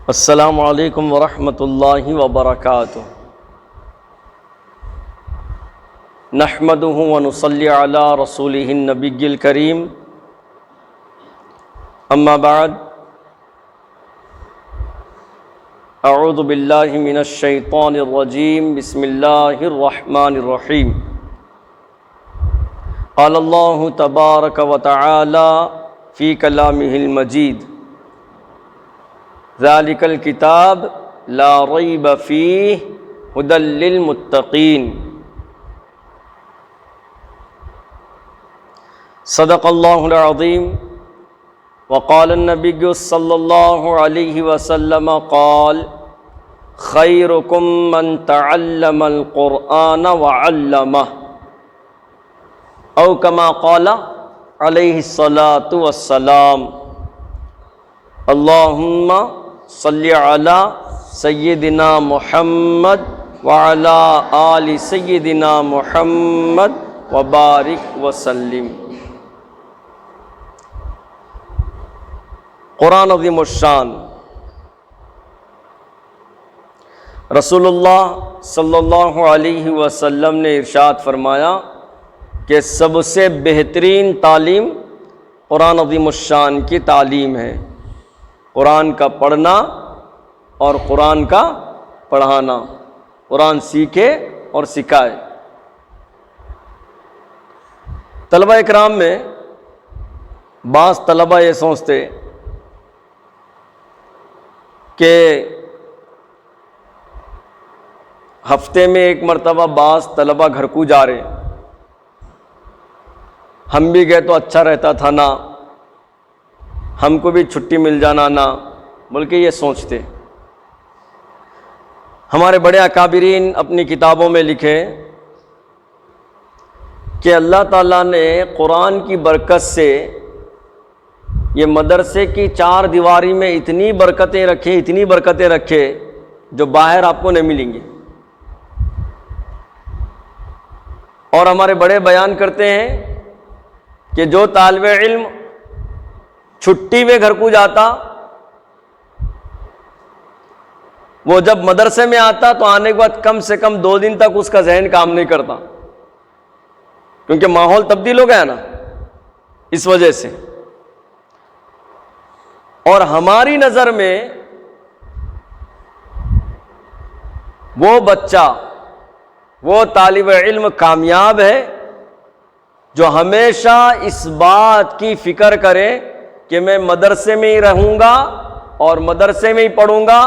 السلام علیکم ورحمۃ اللہ وبرکاتہ۔ نحمدہ ونصلی علی رسولہ النبی الکریم، اما بعد، اعوذ باللہ من الشیطان الرجیم، بسم اللہ الرحمن الرحیم۔ قال اللہ تبارک وتعالی فی کلامہ المجید، ذالک الکتاب لا ریب فیہ ھدی للمتقین۔ صدق اللہ العظیم۔ وقال النبی صلی اللہ علیہ وسلم قال خیرکم من تعلم القرآن وعلمہ، او کما قال علیہ الصلاۃ والسلام۔ اللہم صلی علی سیدنا محمد وعلی آل سیدنا محمد وبارک وسلم۔ قرآن عظیم الشان، رسول اللہ صلی اللہ علیہ وسلم نے ارشاد فرمایا کہ سب سے بہترین تعلیم قرآن عظیم الشان کی تعلیم ہے۔ قرآن کا پڑھنا اور قرآن کا پڑھانا، قرآن سیکھے اور سکھائے۔ طلبہ اکرام میں بعض طلبہ یہ سوچتے کہ ہفتے میں ایک مرتبہ بعض طلبہ گھر کو جا رہے، ہم بھی گئے تو اچھا رہتا تھا نا، ہم کو بھی چھٹی مل جانا نا، بلکہ یہ سوچتے۔ ہمارے بڑے اکابرین اپنی کتابوں میں لکھے کہ اللہ تعالیٰ نے قرآن کی برکت سے یہ مدرسے کی چار دیواری میں اتنی برکتیں رکھے جو باہر آپ کو نہیں ملیں گی۔ اور ہمارے بڑے بیان کرتے ہیں کہ جو طالب علم چھٹی میں گھر کو جاتا، وہ جب مدرسے میں آتا تو آنے کے بعد کم سے کم 2 دن تک اس کا ذہن کام نہیں کرتا، کیونکہ ماحول تبدیل ہو گیا نا، اس وجہ سے۔ اور ہماری نظر میں وہ بچہ، وہ طالب علم کامیاب ہے جو ہمیشہ اس بات کی فکر کرے کہ میں مدرسے میں ہی رہوں گا اور مدرسے میں ہی پڑھوں گا،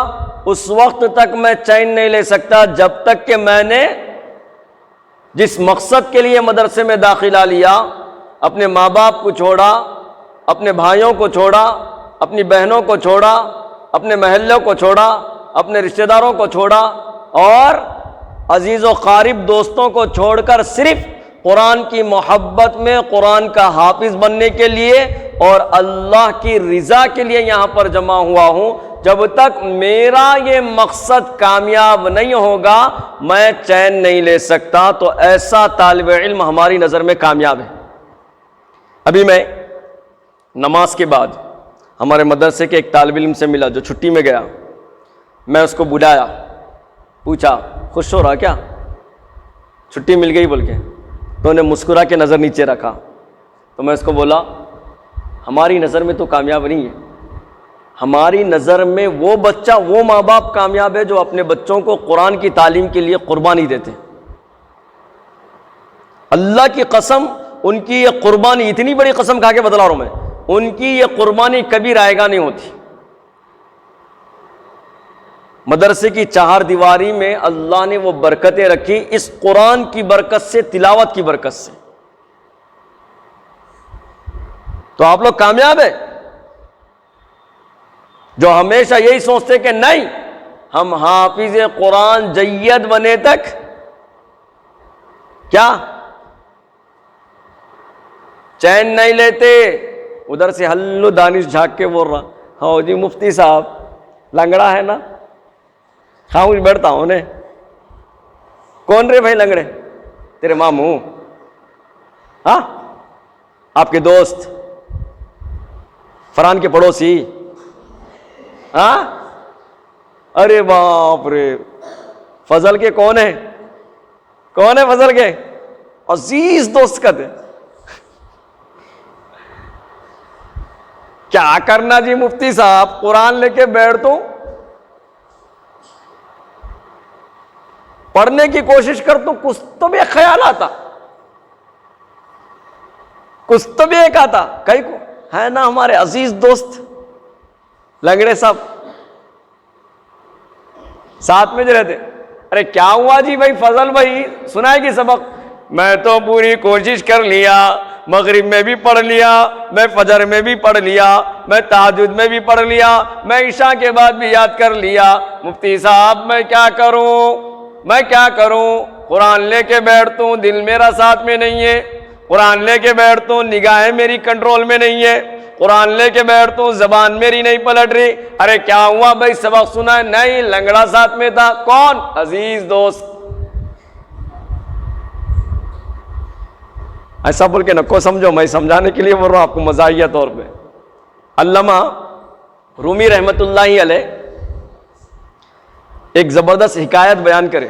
اس وقت تک میں چین نہیں لے سکتا جب تک کہ میں نے جس مقصد کے لیے مدرسے میں داخلہ لیا، اپنے ماں باپ کو چھوڑا، اپنے بھائیوں کو چھوڑا، اپنی بہنوں کو چھوڑا، اپنے محلوں کو چھوڑا، اپنے رشتہ داروں کو چھوڑا اور عزیز و قارب دوستوں کو چھوڑ کر صرف قرآن کی محبت میں قرآن کا حافظ بننے کے لیے اور اللہ کی رضا کے لیے یہاں پر جمع ہوا ہوں۔ جب تک میرا یہ مقصد کامیاب نہیں ہوگا میں چین نہیں لے سکتا۔ تو ایسا طالب علم ہماری نظر میں کامیاب ہے۔ ابھی میں نماز کے بعد ہمارے مدرسے کے ایک طالب علم سے ملا جو چھٹی میں گیا، میں اس کو بلایا، پوچھا خوش ہو رہا کیا، چھٹی مل گئی بول کے؟ تو انہیں مسکرا کے نظر نیچے رکھا۔ تو میں اس کو بولا ہماری نظر میں تو کامیاب نہیں ہے، ہماری نظر میں وہ بچہ، وہ ماں باپ کامیاب ہے جو اپنے بچوں کو قرآن کی تعلیم کے لیے قربانی دیتے۔ اللہ کی قسم، ان کی یہ قربانی، اتنی بڑی قسم کھا کے بتلا رہا ہوں میں، ان کی یہ قربانی کبھی رائے گاہ نہیں ہوتی۔ مدرسے کی 4 دیواری میں اللہ نے وہ برکتیں رکھی، اس قرآن کی برکت سے، تلاوت کی برکت سے۔ تو آپ لوگ کامیاب ہیں جو ہمیشہ یہی سوچتے کہ نہیں ہم حافظ قرآن جید بنے تک کیا چین نہیں لیتے۔ ادھر سے ہلو دانش جھانک کے بول رہا، ہاں جی مفتی صاحب لنگڑا ہے نا، خاموش بیٹھتا ہوں نے، کون رے بھائی لنگڑے؟ تیرے ماموں، ہاں آپ کے دوست، فرحان کے پڑوسی، ہاں ارے باپ رے، فضل کے کون ہے فضل کے؟ عزیز دوست کا تھے. کیا کرنا جی مفتی صاحب، قرآن لے کے بیٹھ تو پڑھنے کی کوشش کر تو کچھ تو بھی خیال آتا، کچھ تو بھی ایک آتا. کئی کو ہے نا ہمارے عزیز دوست لنگڑے صاحب ساتھ میں جو رہتے، ارے کیا ہوا جی بھائی فضل بھائی سنائے گی سبق؟ میں تو پوری کوشش کر لیا، مغرب میں بھی پڑھ لیا، میں فجر میں بھی پڑھ لیا، میں تہجد میں بھی پڑھ لیا، میں عشاء کے بعد بھی یاد کر لیا. مفتی صاحب میں کیا کروں؟ قرآن لے کے بیٹھتا ہوں، دل میرا ساتھ میں نہیں ہے. قرآن لے کے بیٹھتا ہوں، نگاہیں میری کنٹرول میں نہیں ہے. قرآن لے کے بیٹھتا ہوں، زبان میری نہیں پلٹ رہی. ارے کیا ہوا بھائی، سبق سنا ہے؟ نہیں، لنگڑا ساتھ میں تھا. کون؟ عزیز دوست. ایسا بول کے نہ کو سمجھو، میں سمجھانے کے لیے بول رہا ہوں آپ کو مزاحیہ طور پہ. علامہ رومی رحمت اللہ علیہ ایک زبردست حکایت بیان کرے،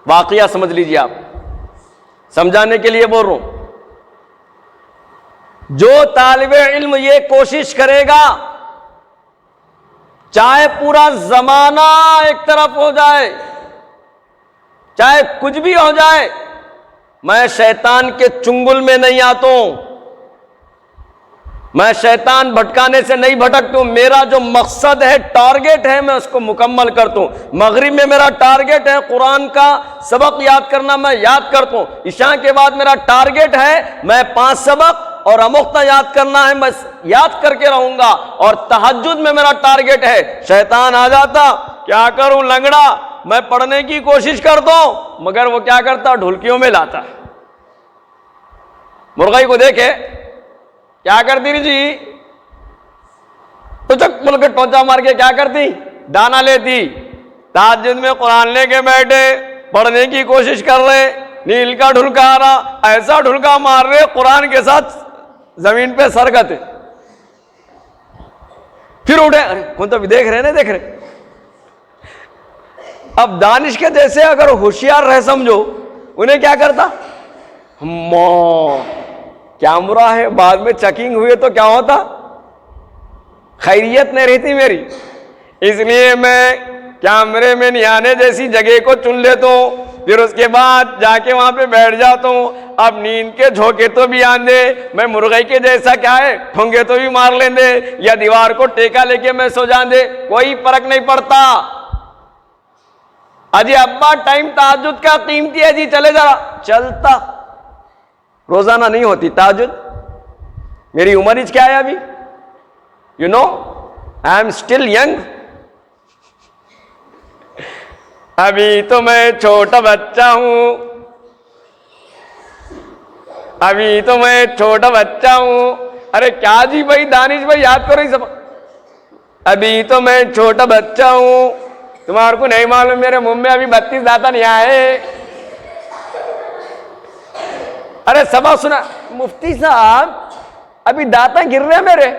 واقعہ سمجھ لیجیے آپ، سمجھانے کے لیے بول رہا ہوں. جو طالب علم یہ کوشش کرے گا، چاہے پورا زمانہ ایک طرف ہو جائے، چاہے کچھ بھی ہو جائے، میں شیطان کے چنگل میں نہیں آتا ہوں، میں شیطان بھٹکانے سے نہیں بھٹکتا ہوں. میرا جو مقصد ہے، ٹارگٹ ہے، میں اس کو مکمل کرتا ہوں. مغرب میں میرا ٹارگٹ ہے قرآن کا سبق یاد کرنا، میں یاد کرتا ہوں. عشاء کے بعد میرا ٹارگٹ ہے میں 5 سبق اور امختہ یاد کرنا ہے، میں یاد کر کے رہوں گا. اور تہجد میں میرا ٹارگٹ ہے. شیطان آ جاتا، کیا کروں لنگڑا، میں پڑھنے کی کوشش کرتا ہوں، مگر وہ کیا کرتا، ڈھلکیوں میں لاتا. مرغائی کو دیکھے کیا کرتی رہی جی، تو چک مل کے ٹونچا مار کے کیا کرتی، دانا لیتی. تہجد میں قرآن لے کے بیٹھے، پڑھنے کی کوشش کر رہے، نیل کا ڈھلکا آ رہا، ایسا ڈھلکا مار رہے قرآن کے ساتھ زمین پہ سرکتے. پھر اٹھے، ارے کون تو بھی دیکھ رہے نہیں دیکھ رہے. اب دانش کے جیسے اگر ہوشیار رہ سمجھو، انہیں کیا کرتا، کیمرہ ہے، بعد میں چیکنگ ہوئے تو کیا ہوتا، خیریت نہیں رہتی میری. اس لیے میں کیمرے میں نہیں آنے جیسی جگہ کو چن لیتا ہوں، پھر اس کے بعد جا کے وہاں پہ بیٹھ جاتا ہوں. اب نیند کے جھونکے تو بھی آندے، میں مرغئی کے جیسا کیا ہے، ٹھونگے تو بھی مار لیں دے، یا دیوار کو ٹیکا لے کے میں سو جان دے، کوئی فرق نہیں پڑتا. اجی ابا ٹائم تہجد کا قیمتی ہے جی، چلے جا، چلتا. روزانہ نہیں ہوتی تہجد. میری عمر کیا ہے ابھی، you know I am still young. ابھی تو میں چھوٹا بچہ ہوں، ابھی تو میں چھوٹا بچہ ہوں. ارے کیا جی بھائی دانش بھائی یاد کرو سب. ابھی تو میں چھوٹا بچہ ہوں، تمہارے کو نہیں معلوم میرے منہ میں ابھی 32 دانت نہیں آئے. ارے سبق سنا مفتی صاحب، ابھی دانت گر رہے ہیں میرے.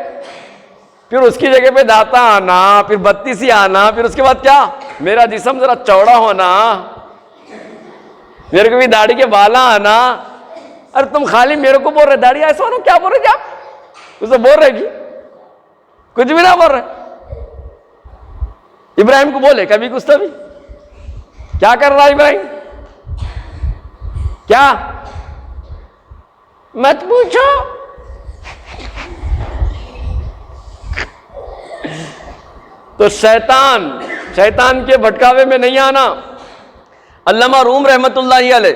پھر اس کی جگہ پہ دانت آنا، پھر 32 ہی آنا، پھر اس کے بعد کیا، میرا جسم ذرا چوڑا ہونا، میرے کو بھی داڑھی کے بالا آنا. ارے تم خالی میرے کو بول رہے داڑھی ایسا ہونا، کیا بول رہے جی آپ، اسے بول رہے کہ کچھ بھی نہ بول رہے. ابراہیم کو بولے کبھی کچھ تو بھی، کیا کر رہا ابراہیم، کیا مت پوچھو. تو شیطان کے بھٹکاوے میں نہیں آنا. علامہ روم رحمت اللہ علیہ،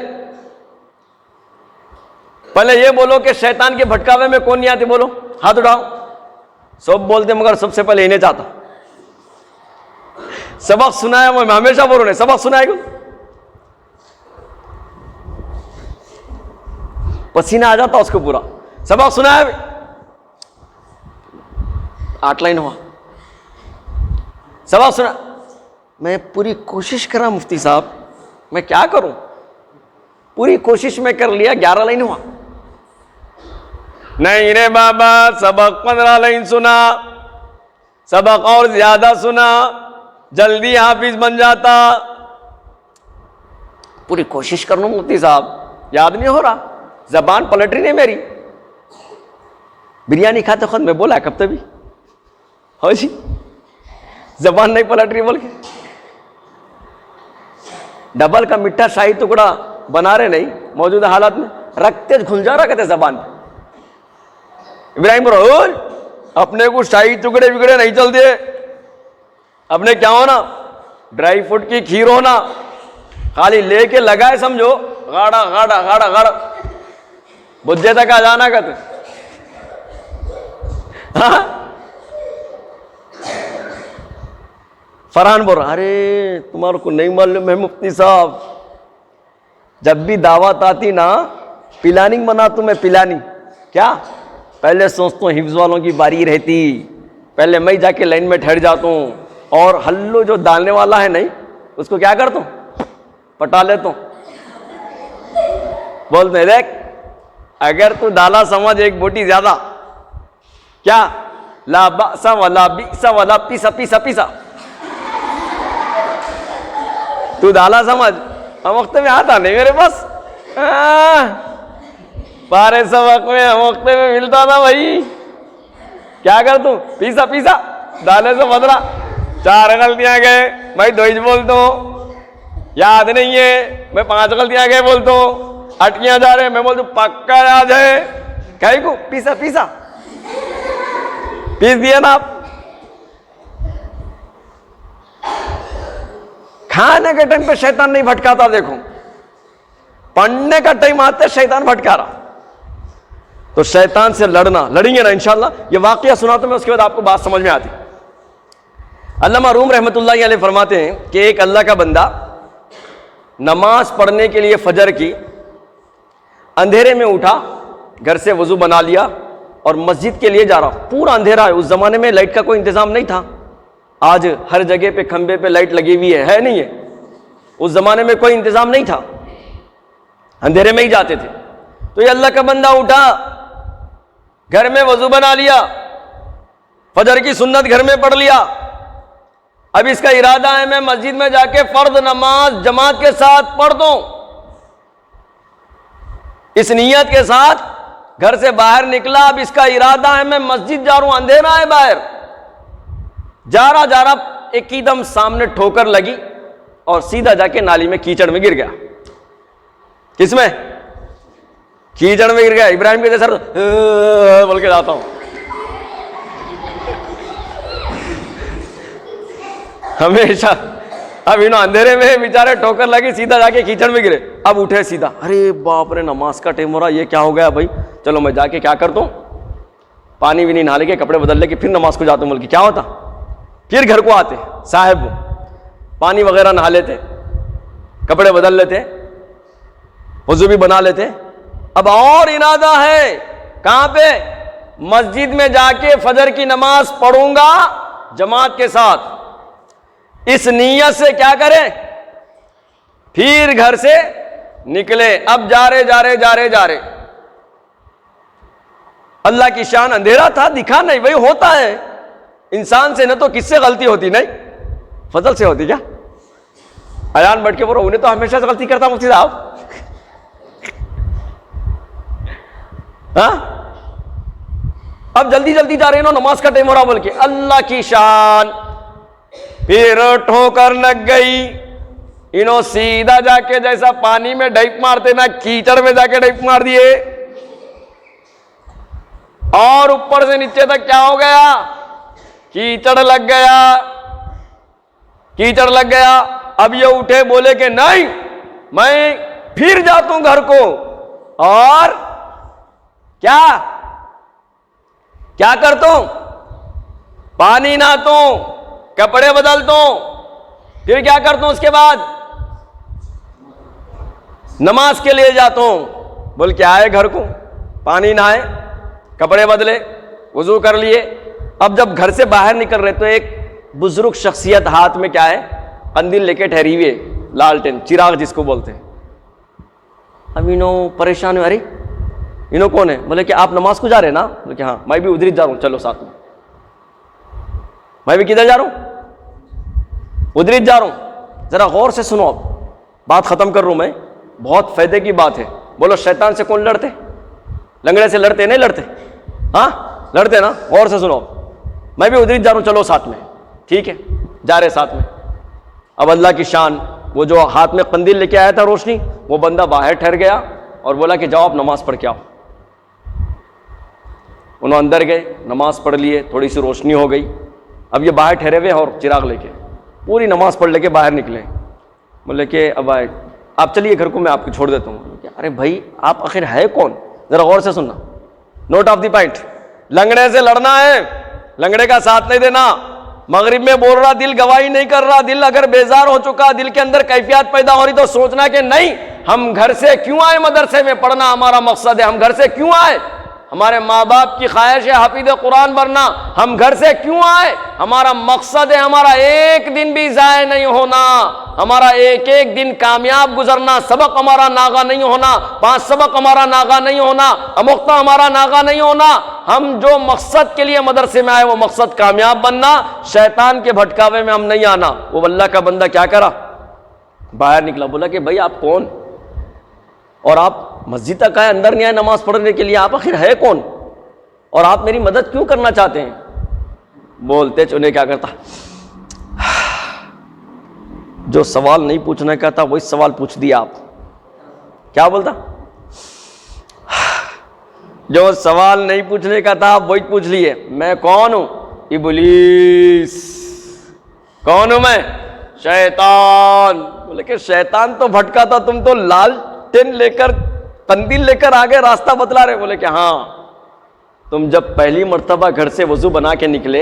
پہلے یہ بولو کہ شیطان کے بھٹکاوے میں کون نہیں آتے، بولو ہاتھ اٹھاؤ. سب بولتے مگر سب سے پہلے انہیں چاہتا. سبق سنایا، میں ہمیشہ بول رہا ہوں سبق سنائے گا، پسینہ آ جاتا اس کو پورا. سبق سنایا 8 لائن ہوا، سبق سنا. میں پوری کوشش کرا مفتی صاحب، میں کیا کروں، پوری کوشش میں کر لیا، 11 لائن ہوا. نہیں رے بابا، سبق 15 لائن سنا، سبق اور زیادہ سنا. جلدی حافظ بن جاتا. پوری کوشش کر لوں مفتی صاحب, یاد نہیں ہو رہا, زبان پلٹ رہی نہیں میری. بریانی کھاتے خود میں بولا کب تبھی ہو جی, زبان نہیں پلٹ رہی بول کے. ڈبل کا میٹھا شاہی ٹکڑا بنا رہے نہیں موجودہ حالات میں, رکھتے گھل جا رہا کہتے زبان پہ. ابراہیم رول اپنے کو شاہی ٹکڑے بگڑے نہیں چلتے, اپنے کیا ہونا ڈرائی فروٹ کی کھیر ہونا, خالی لے کے لگائے سمجھو گاڑا گاڑا گاڑا گاڑا بجے تک آ جانا کہتے. فرحان بول رہا, ارے تمہارے کو نہیں معلوم ہے مفتی صاحب, جب بھی دعوت آتی نا پلاننگ بناتا ہوں میں, پلاننگ کیا, پہلے سوچتا ہوں حفظ والوں کی باری رہتی, پہلے میں جا کے لائن میں ٹھہر جاتا ہوں, اور ہلو جو ڈالنے والا ہے نہیں اس کو کیا کرتا ہوں, پٹا لیتا ہوں. بولتے ہیں دیکھ اگر تو ڈالا سمجھ ایک بوٹی زیادہ, کیا لا بأسا ولا بئسا ولا پیسا پیسا پیسا, تو ڈالا سمجھ. ہم وقت میں آتا نہیں میرے پاس, پارے سبق میں ہم وقت میں ملتا تھا بھائی, کیا کر توں پیسا پیسا ڈالے سے بدلا. 4 غلطیاں گئے میں 2 بولتا ہوں, یاد نہیں ہے میں 5 غلطیاں گئے بولتا ہوں, اٹکیاں جا رہے میں بولتا ہوں پکا یاد ہے, کہیں کو پیسا پیسا پیس دیا نا آپ. کھانے کے ٹائم پہ شیطان نہیں بھٹکاتا, دیکھو پڑھنے کا ٹائم آتا ہے شیطان بھٹکا رہا. تو شیطان سے لڑیں گے نا انشاءاللہ. یہ واقعہ سناتا میں, اس کے بعد آپ کو بات سمجھ میں آتی. علامہ روم رحمۃ اللہ علیہ فرماتے ہیں کہ ایک اللہ کا بندہ نماز پڑھنے کے لیے فجر کی اندھیرے میں اٹھا, گھر سے وضو بنا لیا اور مسجد کے لیے جا رہا. پورا اندھیرا ہے, اس زمانے میں لائٹ کا کوئی انتظام نہیں تھا. آج ہر جگہ پہ کھمبے پہ لائٹ لگی ہوئی ہے نہیں ہے, اس زمانے میں کوئی انتظام نہیں تھا, اندھیرے میں ہی جاتے تھے. تو یہ اللہ کا بندہ اٹھا, گھر میں وضو بنا لیا, فجر کی سنت گھر میں پڑھ لیا. اب اس کا ارادہ ہے میں مسجد میں جا کے فرض نماز جماعت کے ساتھ پڑھ دوں. اس نیت کے ساتھ گھر سے باہر نکلا. اب اس کا ارادہ ہے میں مسجد جا رہا ہوں, اندھیرا ہے باہر. جا رہا ایک دم سامنے ٹھوکر لگی اور سیدھا جا کے نالی میں کیچڑ میں گر گیا. کس میں؟ کیچڑ میں گر گیا. ابراہیم کے سر بول کے جاتا ہوں, ہمیشہ. اب انہوں اندھیرے میں بیچارے ٹھوکر لگی, سیدھا جا کے کیچڑ میں گرے. اب اٹھے سیدھا, ارے باپ رے نماز کا ٹائم ہو رہا, یہ کیا ہو گیا بھائی, چلو میں جا کے کیا کرتا ہوں, پانی بھی نہیں نہا لے کے کپڑے بدل لے کے پھر نماز کو جاتا ہوں. بول کے کیا ہوتا, پھر گھر کو آتے صاحب پانی وغیرہ نہا لیتے, کپڑے بدل لیتے, وضو بھی بنا لیتے. اب اور ارادہ ہے کہاں پہ, مسجد میں جا کے فجر کی نماز پڑھوں گا جماعت کے ساتھ. اس نیت سے کیا کریں, پھر گھر سے نکلے. اب جا رہے اللہ کی شان, اندھیرا تھا دکھا نہیں بھائی, ہوتا ہے انسان سے, نہ تو کس سے غلطی ہوتی, نہیں فضل سے ہوتی. کیا ایان بیٹھ کے بولو انہیں تو ہمیشہ سے غلطی کرتا مفتی صاحب. ہاں اب جلدی جا رہے نا, نماز کا ٹائم ہو رہا بول کے, اللہ کی شان. پھر ٹھوکر لگ گئی, انہوں سیدھا جا کے جیسا پانی میں ڈیپ مارتے نا, کیچڑ میں جا کے ڈیپ مار دیے, اور اوپر سے نیچے تک کیا ہو گیا, کیچڑ لگ گیا. اب یہ اٹھے بولے کہ نہیں میں پھر جاتا ہوں گھر کو, اور کیا کرتا ہوں, پانی نہاتا ہوں, کپڑے بدلتا ہوں, پھر کیا کرتا ہوں, اس کے بعد نماز کے لیے جاتا ہوں. بول کے آئے گھر کو, پانی نہائے, کپڑے بدلے, وضو کر لیے. اب جب گھر سے باہر نکل رہے تو ایک بزرگ شخصیت ہاتھ میں کیا ہے, قندیل لے کے ٹھہری ہوئے, لالٹین چراغ جس کو بولتے ہیں. اب انہوں پریشان ہوئے, ارے انہوں کون ہے, بولے کہ آپ نماز کو جا رہے ہیں نا, بولے کہ ہاں میں بھی ادھر ہی جا رہا ہوں, چلو ساتھ میں. میں بھی کدھر جا رہا ہوں, ادھر جا رہا ہوں، ذرا غور سے سنو، اب بات ختم کر رہا ہوں میں، بہت فائدے کی بات ہے۔ بولو شیطان سے کون لڑتے؟ لنگڑے سے لڑتے نہیں لڑتے؟ ہاں لڑتے نا؟ غور سے سنو، میں بھی ادھر جا رہا ہوں، چلو ساتھ میں، ٹھیک ہے جا رہے ساتھ میں۔ اب اللہ کی شان، وہ جو ہاتھ میں قندیل لے کے آیا تھا روشنی، وہ بندہ باہر ٹھہر گیا اور بولا کہ جاؤ آپ نماز پڑھ کے آؤ۔ انہوں اندر گئے، نماز پڑھ لیے، تھوڑی سی روشنی ہو گئی، اب یہ باہر ٹھہرے ہوئے اور چراغ لے کے پوری نماز پڑھ لے کے باہر نکلے۔ بولے کہ اب آپ چلیے گھر کو، میں آپ کو چھوڑ دیتا ہوں۔ ارے بھائی آپ آخر ہے کون؟ ذرا غور سے سننا، نوٹ آف دی پوائنٹ۔ لنگڑے سے لڑنا ہے، لنگڑے کا ساتھ نہیں دینا۔ مغرب میں بول رہا، دل گواہی نہیں کر رہا، دل اگر بیزار ہو چکا، دل کے اندر کیفیات پیدا ہو رہی، تو سوچنا کہ نہیں، ہم گھر سے کیوں آئے مدرسے میں پڑھنا؟ ہمارا مقصد ہے، ہم گھر سے کیوں آئے؟ ہمارے ماں باپ کی خواہش ہے حافظ قرآن بننا، ہم گھر سے کیوں آئے؟ ہمارا مقصد ہے ہمارا ایک دن بھی ضائع نہیں ہونا، ہمارا ایک ایک دن کامیاب گزرنا، سبق ہمارا ناغا نہیں ہونا، 5 سبق ہمارا ناغا نہیں ہونا، اموختہ ہمارا ناغا نہیں ہونا۔ ہم جو مقصد کے لیے مدرسے میں آئے وہ مقصد کامیاب بننا، شیطان کے بھٹکاوے میں ہم نہیں آنا۔ وہ اللہ کا بندہ کیا کرا؟ باہر نکلا، بولا کہ بھائی آپ کون؟ اور آپ مسجد تک آئے، اندر نہیں آئے نماز پڑھنے کے لیے، آپ آخر ہے کون؟ اور آپ میری مدد کیوں کرنا چاہتے ہیں؟ بولتے چنے کیا کرتا، جو سوال نہیں پوچھنے کا تھا وہی سوال پوچھ دیا آپ۔ کیا بولتا؟ جو سوال نہیں پوچھنے کا تھا وہی پوچھ لیے۔ میں کون ہوں؟ ابلیس۔ کون ہوں میں؟ شیطان۔ بولے کہ شیطان تو بھٹکا تھا، تم تو لالٹین لے کر، قندیل لے کر آگے راستہ بتلا رہے۔ بولے کہ ہاں، تم جب پہلی مرتبہ گھر سے وضو بنا کے نکلے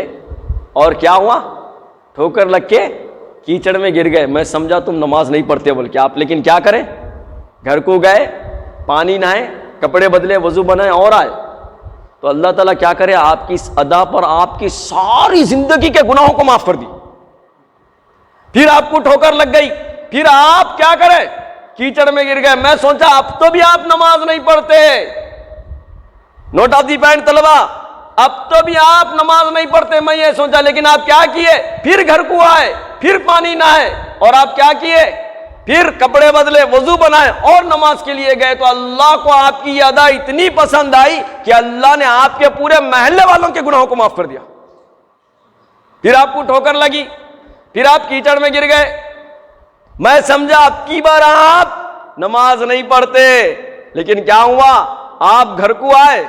اور کیا ہوا؟ ٹھوکر لگ کے کیچڑ میں گر گئے، میں سمجھا تم نماز نہیں پڑھتے بول کے آپ، لیکن کیا کریں، گھر کو گئے، پانی نہائے، کپڑے بدلے، وضو بنائے اور آئے، تو اللہ تعالیٰ کیا کرے، آپ کی اس ادا پر آپ کی ساری زندگی کے گناہوں کو معاف کر دی۔ پھر آپ کو ٹھوکر لگ گئی، پھر آپ کیا کریں، کیچڑ میں گر گئے، میں سوچا اب تو بھی آپ نماز نہیں پڑھتے۔ نوٹ آف دی پوائنٹ طلبا، اب تو بھی آپ نماز نہیں پڑھتے، میں یہ سوچا، لیکن آپ کیا کیے، پھر گھر کو آئے، پھر پانی نہائے، اور آپ کیا کیے، پھر کپڑے بدلے، وضو بنائے اور نماز کے لیے گئے۔ تو اللہ کو آپ کی یہ ادا اتنی پسند آئی کہ اللہ نے آپ کے پورے محلے والوں کے گناہوں کو معاف کر دیا۔ پھر آپ کو ٹھوکر لگی، پھر آپ کیچڑ میں گر گئے، میں سمجھا اب کی بار آپ نماز نہیں پڑھتے، لیکن کیا ہوا، آپ گھر کو آئے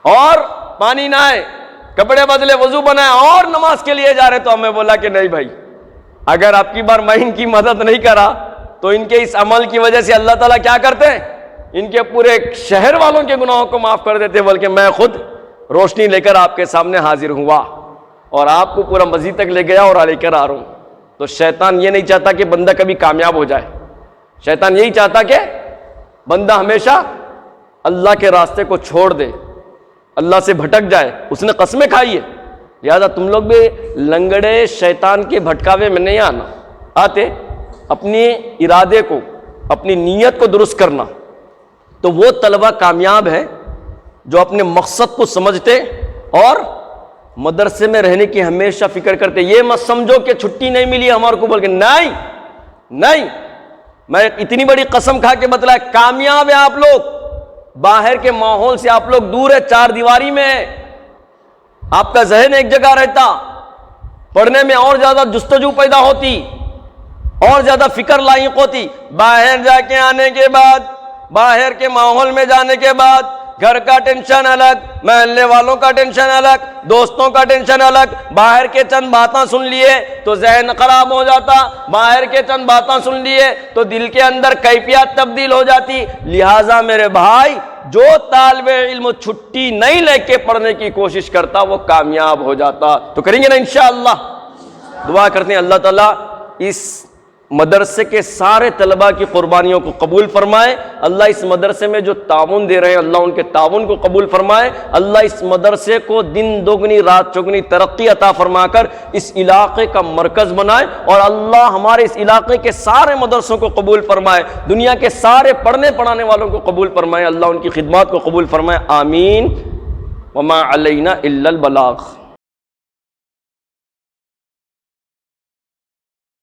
اور پانی نہائے، کپڑے بدلے، وضو بنائے اور نماز کے لیے جا رہے۔ تو ہمیں بولا کہ نہیں بھائی، اگر آپ کی بار میں ان کی مدد نہیں کرا تو ان کے اس عمل کی وجہ سے اللہ تعالیٰ کیا کرتے ہیں، ان کے پورے شہر والوں کے گناہوں کو معاف کر دیتے، بلکہ میں خود روشنی لے کر آپ کے سامنے حاضر ہوا اور آپ کو پورا مسجد تک لے گیا اور لے کر آ رہا ہوں۔ تو شیطان یہ نہیں چاہتا کہ بندہ کبھی کامیاب ہو جائے، شیطان یہی چاہتا کہ بندہ ہمیشہ اللہ کے راستے کو چھوڑ دے، اللہ سے بھٹک جائے۔ اس نے قسمیں کھائی ہے، لہذا تم لوگ بھی لنگڑے شیطان کے بھٹکاوے میں نہیں آتے، اپنے ارادے کو، اپنی نیت کو درست کرنا۔ تو وہ طلبہ کامیاب ہے جو اپنے مقصد کو سمجھتے اور مدرسے میں رہنے کی ہمیشہ فکر کرتے۔ یہ مت سمجھو کہ چھٹی نہیں ملی ہمارے کو، بول کے نہیں، میں اتنی بڑی قسم کھا کے بتلایا، کامیاب ہیں آپ لوگ، باہر کے ماحول سے آپ لوگ دور ہے، 4 دیواری میں ہے، آپ کا ذہن ایک جگہ رہتا، پڑھنے میں اور زیادہ جستجو پیدا ہوتی، اور زیادہ فکر لائق ہوتی۔ باہر جا کے آنے کے بعد، باہر کے ماحول میں جانے کے بعد، گھر کا ٹینشن الگ، محلے والوں کا ٹینشن الگ، دوستوں کا ٹینشن الگ، باہر کے چند باتیں سن لیے تو ذہن خراب ہو جاتا، باہر کے چند باتیں سن لیے تو دل کے اندر کیفیت تبدیل ہو جاتی۔ لہٰذا میرے بھائی، جو طالب علم چھٹی نہیں لے کے پڑھنے کی کوشش کرتا وہ کامیاب ہو جاتا۔ تو کریں گے نا انشاءاللہ؟ دعا کرتے ہیں اللہ تعالیٰ اس مدرسے کے سارے طلباء کی قربانیوں کو قبول فرمائے، اللہ اس مدرسے میں جو تعاون دے رہے ہیں اللہ ان کے تعاون کو قبول فرمائے، اللہ اس مدرسے کو دن دوگنی رات چوگنی ترقی عطا فرما کر اس علاقے کا مرکز بنائے، اور اللہ ہمارے اس علاقے کے سارے مدرسوں کو قبول فرمائے، دنیا کے سارے پڑھنے پڑھانے والوں کو قبول فرمائے، اللہ ان کی خدمات کو قبول فرمائے، آمین۔ وما علینا الا البلاغ۔